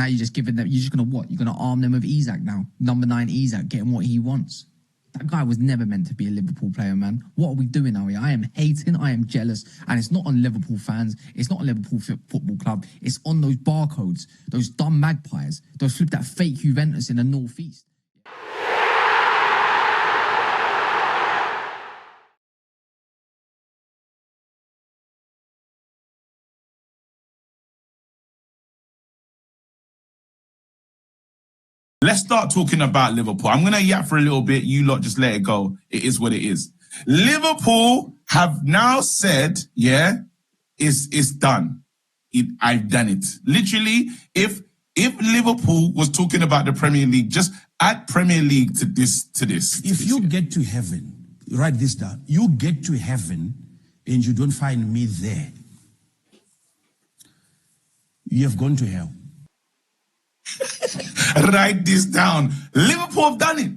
Now you're just giving them, you're just going to what? You're going to arm them with Isak now. Number 9 Isak, getting what he wants. That guy was never meant to be a Liverpool player, man. What are we doing now here? I am hating, I am jealous. And it's not on Liverpool fans. It's not on Liverpool Football Club. It's on those barcodes, those dumb magpies, those flip that fake Juventus in the northeast. Let's start talking about Liverpool. I'm going to yap for a little bit. You lot just let it go. It is what it is. Liverpool have now said, it's done. I've done it. Literally, if Liverpool was talking about the Premier League, just add Premier League to this. If you get to heaven, write this down. You get to heaven and you don't find me there, you have gone to hell. Write this down. Liverpool have done it.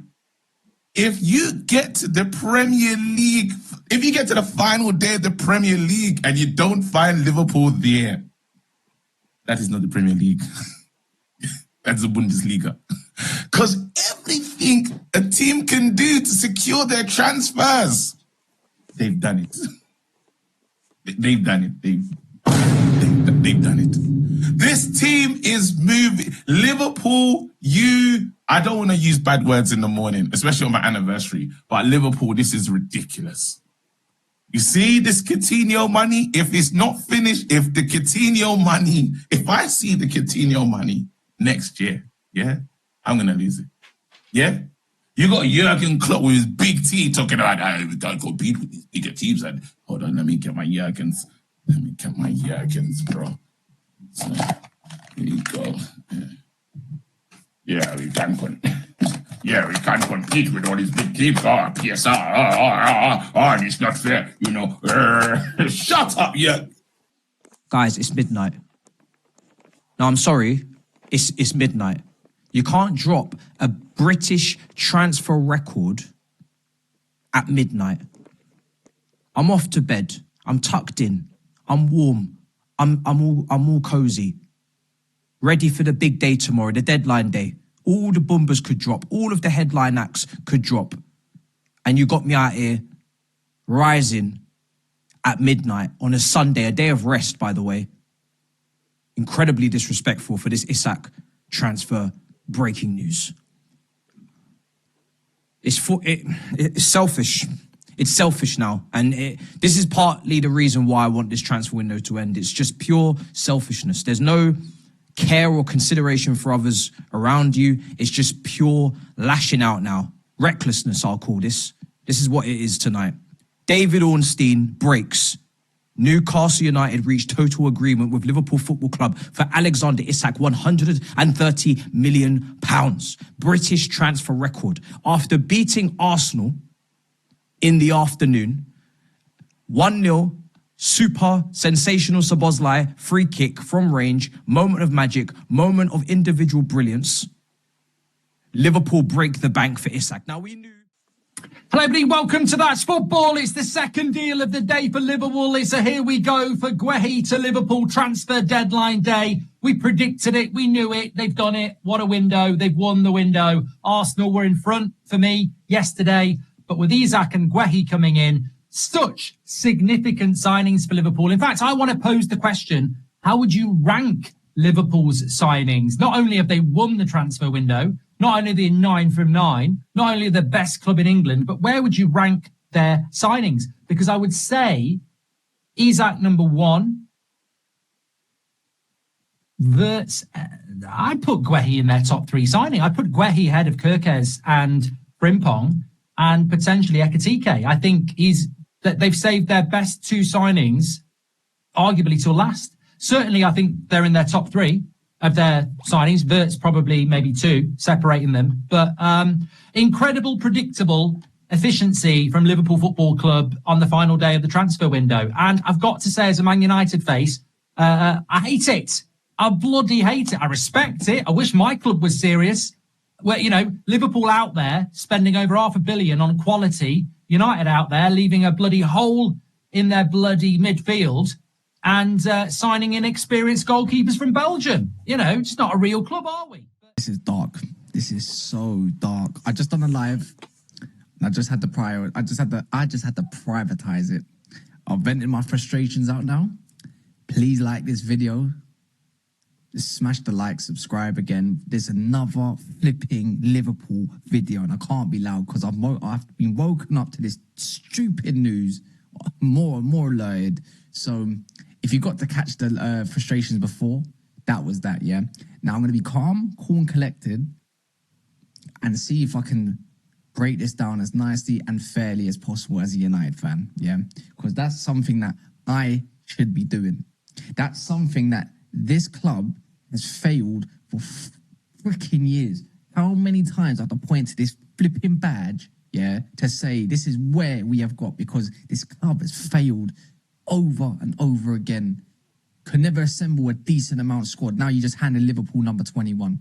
If you get to the Premier League, if you get to the final day of the Premier League and you don't find Liverpool there, that is not the Premier League. That's the Bundesliga. Because everything a team can do to secure their transfers, they've done it. They've done it. They've done it. This team is moving. Liverpool, I don't want to use bad words in the morning, especially on my anniversary, but Liverpool, this is ridiculous. You see this Coutinho money? If it's not finished, if I see the Coutinho money next year, I'm going to lose it. Yeah? You got Jurgen Klopp with his big T talking about, we can't compete with these bigger teams. And hold on, let me get my Jurgens. Bro. So, here you go. Yeah, we can't compete with all these big teams. PSR. It's not fair, you know. Shut up, Guys, it's midnight. No, I'm sorry. It's midnight. You can't drop a British transfer record at midnight. I'm off to bed. I'm tucked in. I'm warm. I'm all cozy, ready for the big day tomorrow, the deadline day. All the bombers could drop, all of the headline acts could drop, and you got me out here rising at midnight on a Sunday, a day of rest, by the way. Incredibly disrespectful for this Isak transfer breaking news. It's selfish. It's selfish now, and this is partly the reason why I want this transfer window to end. It's just pure selfishness. There's no care or consideration for others around you. It's just pure lashing out now. Recklessness, I'll call this. This is what it is tonight. David Ornstein breaks. Newcastle United reached total agreement with Liverpool Football Club for Alexander Isak, £130 million. British transfer record. After beating Arsenal in the afternoon, 1-0, super sensational Szoboszlai free kick from range, moment of magic, moment of individual brilliance. Liverpool break the bank for Isak. Now we knew. Hello everybody, welcome to That's Football. It's the second deal of the day for Liverpool. It's a here we go for Guehi to Liverpool transfer deadline day. We predicted it, we knew it, they've done it. What a window, they've won the window. Arsenal were in front for me yesterday. But with Isak and Guehi coming in, such significant signings for Liverpool. In fact, I want to pose the question, how would you rank Liverpool's signings? Not only have they won the transfer window, not only are they 9 from 9, not only are they the best club in England, but where would you rank their signings? Because I would say Isak number 1, I'd put Guehi in their top 3 signing. I'd put Guehi ahead of Kirkez and Frimpong, and potentially Ekitike. I think they've saved their best 2 signings, arguably till last. Certainly, I think they're in their top 3 of their signings. Vert's probably maybe 2, separating them. But incredible, predictable efficiency from Liverpool Football Club on the final day of the transfer window. And I've got to say, as a Man United face, I hate it. I bloody hate it. I respect it. I wish my club was serious. Where, you know, Liverpool out there spending over £500 million on quality, United out there leaving a bloody hole in their bloody midfield, and signing inexperienced goalkeepers from Belgium. You know, it's not a real club, are we? This is dark. This is so dark. I just done a live. And I just had to privatize it. I'm venting my frustrations out now. Please like this video. Just smash the like, subscribe again. There's another flipping Liverpool video, and I can't be loud because I've been woken up to this stupid news, more and more alerted. So if you got to catch the frustrations before, that was that, yeah? Now I'm going to be calm, cool and collected and see if I can break this down as nicely and fairly as possible as a United fan, yeah? Because that's something that I should be doing. That's something that this club has failed for freaking years. How many times I have to point to this flipping badge, yeah, to say this is where we have got, because this club has failed over and over again. Could never assemble a decent amount of squad. Now you just handed Liverpool number 21.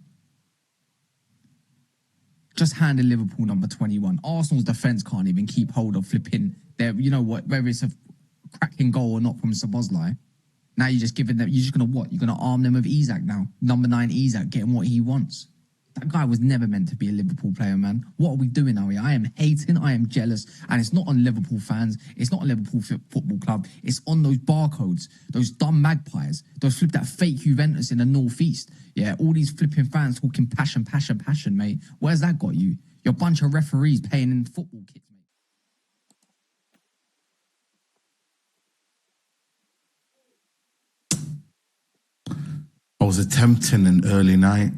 Just handed Liverpool number 21. Arsenal's defence can't even keep hold of flipping their, you know what, whether it's a cracking goal or not from Szoboszlai. Now you're just giving them, you're just going to what? You're going to arm them with Isak now. Number 9 Isak, getting what he wants. That guy was never meant to be a Liverpool player, man. What are we doing now here? I am hating, I am jealous, and it's not on Liverpool fans. It's not on Liverpool Football Club. It's on those barcodes, those dumb magpies, those that fake Juventus in the northeast. Yeah, all these flipping fans talking passion, passion, passion, mate. Where's that got you? You're a bunch of referees paying in football kits, mate. I was attempting an early night.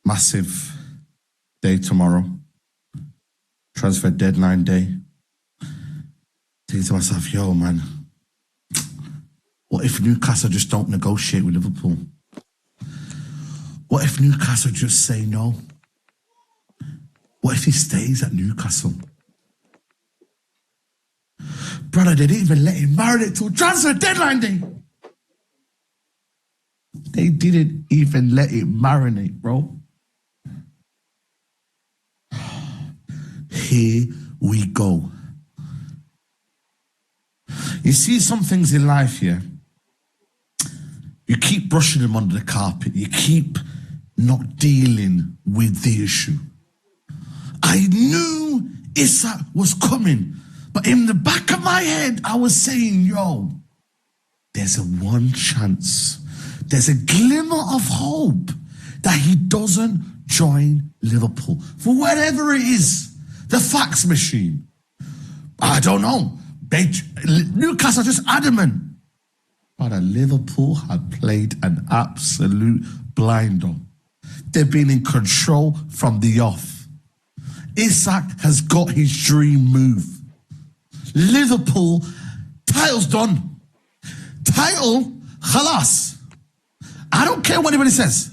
Massive day tomorrow. Transfer deadline day. Thinking to myself, yo, man, what if Newcastle just don't negotiate with Liverpool? What if Newcastle just say no? What if he stays at Newcastle? Brother, they didn't even let him marinate till transfer deadline day. They didn't even let it marinate, bro. Here we go. You see some things in life here. You keep brushing them under the carpet. You keep not dealing with the issue. I knew Isak was coming, but in the back of my head, I was saying, yo, there's a one chance. There's a glimmer of hope that he doesn't join Liverpool. For whatever it is. The fax machine. I don't know. Newcastle are just adamant. But Liverpool had played an absolute blinder. They've been in control from the off. Isak has got his dream move. Liverpool, title's done. Title, khalas. I don't care what anybody says.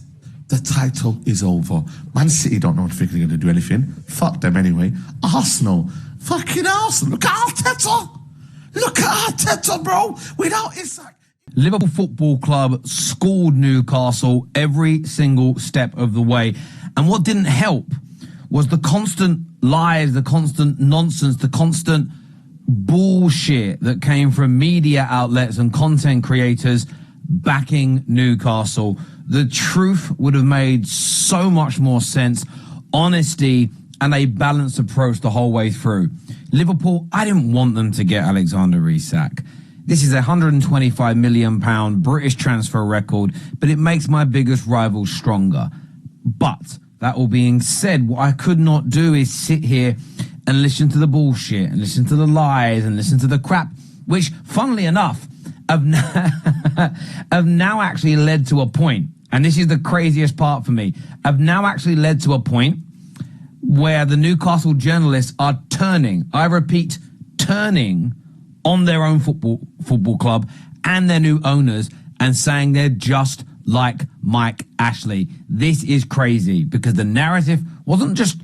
The title is over. Man City don't know if they're going to do anything. Fuck them anyway. Arsenal. Fucking Arsenal. Look at Arteta. Look at Arteta, bro. Without Isak. Liverpool Football Club schooled Newcastle every single step of the way. And what didn't help was the constant lies, the constant nonsense, the constant bullshit that came from media outlets and content creators backing Newcastle. The truth would have made so much more sense, honesty and a balanced approach the whole way through. Liverpool, I didn't want them to get Alexander Isak. This is a £125 million British transfer record, but it makes my biggest rival stronger. But that all being said, what I could not do is sit here and listen to the bullshit and listen to the lies and listen to the crap, which, funnily enough, have now actually led to a point. And this is the craziest part for me, have now actually led to a point where the Newcastle journalists are turning, I repeat, turning on their own football club and their new owners and saying they're just like Mike Ashley. This is crazy because the narrative wasn't just,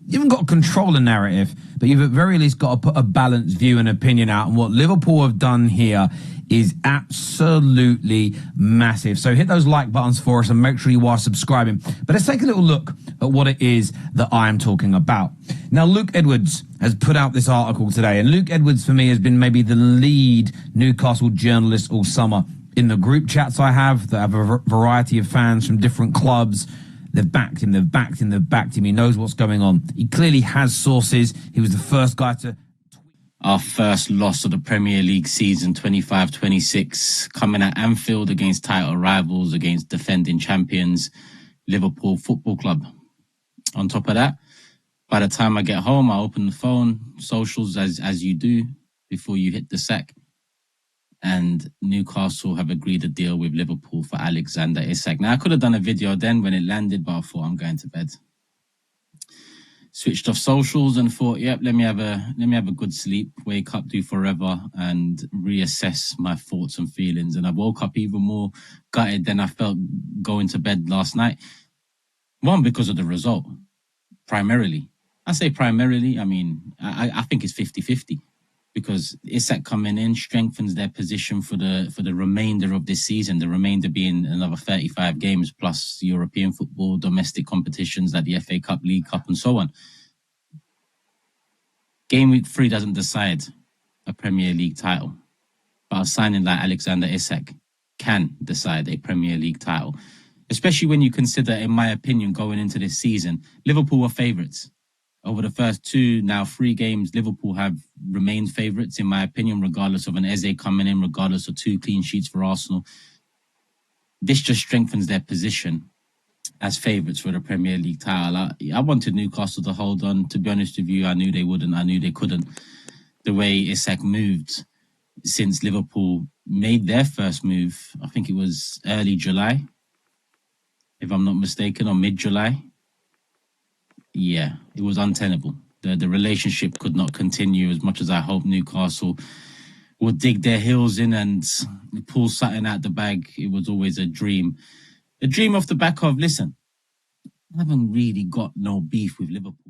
you haven't got to control the narrative, but you've at very least got to put a balanced view and opinion out. And what Liverpool have done here is absolutely massive. So hit those like buttons for us and make sure you are subscribing. But let's take a little look at what it is that I am talking about. Now, Luke Edwards has put out this article today, and Luke Edwards for me has been maybe the lead Newcastle journalist all summer. In the group chats I have that have a variety of fans from different clubs, they've backed him. He knows what's going on. He clearly has sources. He was the first guy to... Our first loss of the Premier League season 25-26, coming at Anfield against title rivals, against defending champions, Liverpool Football Club. On top of that, by the time I get home, I open the phone, socials as you do before you hit the sack. And Newcastle have agreed a deal with Liverpool for Alexander Isak. Now, I could have done a video then when it landed, but I thought I'm going to bed. Switched off socials and thought, yep, let me have a good sleep, wake up, do forever, and reassess my thoughts and feelings. And I woke up even more gutted than I felt going to bed last night. One, because of the result, primarily. I say primarily, I mean, I think it's 50-50. Because Isak coming in strengthens their position for the remainder of this season, the remainder being another 35 games plus European football, domestic competitions like the FA Cup, League Cup, and so on. Game week 3 doesn't decide a Premier League title, but a signing like Alexander Isak can decide a Premier League title, especially when you consider, in my opinion, going into this season, Liverpool were favourites. Over the first 2, now 3 games, Liverpool have remained favourites, in my opinion, regardless of an Eze coming in, regardless of 2 clean sheets for Arsenal. This just strengthens their position as favourites for the Premier League title. I wanted Newcastle to hold on. To be honest with you, I knew they wouldn't. I knew they couldn't. The way Isak moved since Liverpool made their first move, I think it was early July, if I'm not mistaken, or mid-July. Yeah, it was untenable. The relationship could not continue. As much as I hope Newcastle would dig their heels in and pull something out the bag, it was always a dream. A dream off the back of, listen, I haven't really got no beef with Liverpool.